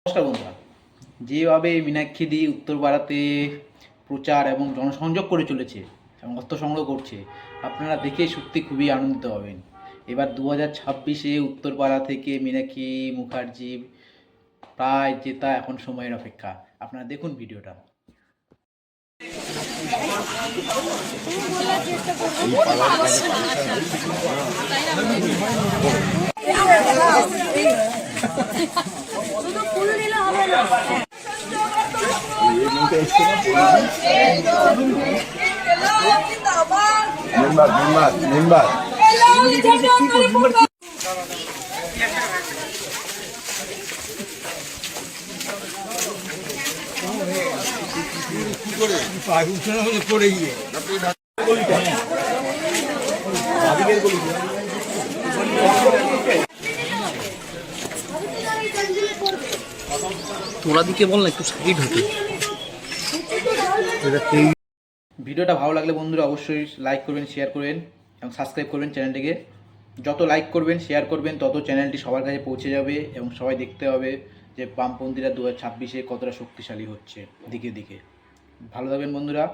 নমস্কার বন্ধুরা, যেভাবে মীনাক্ষীদি উত্তরপাড়াতে প্রচার এবং জনসংযোগ করে চলেছে এবং অর্থ সংগ্রহ করছে, আপনারা দেখে সত্যি খুবই আনন্দিত হবেন। এবার 2026-এ উত্তরপাড়া থেকে মীনাক্ষী মুখার্জি প্রায় জেতা এখন সময়ের অপেক্ষা। আপনারা দেখুন ভিডিওটা। তোরা দিকে বল না, একটু সাইড হতে। ভিডিওটা ভালো লাগলে বন্ধুরা অবশ্যই লাইক করবেন, শেয়ার করবেন এবং সাবস্ক্রাইব করবেন চ্যানেলটিকে। যত লাইক করবেন, শেয়ার করবেন, তত চ্যানেলটি সবার কাছে পৌঁছে যাবে এবং সবাই দেখতে হবে যে বামপন্থীরা 2026-এ কতটা শক্তিশালী হচ্ছে দিকে দিকে। ভালো থাকবেন বন্ধুরা।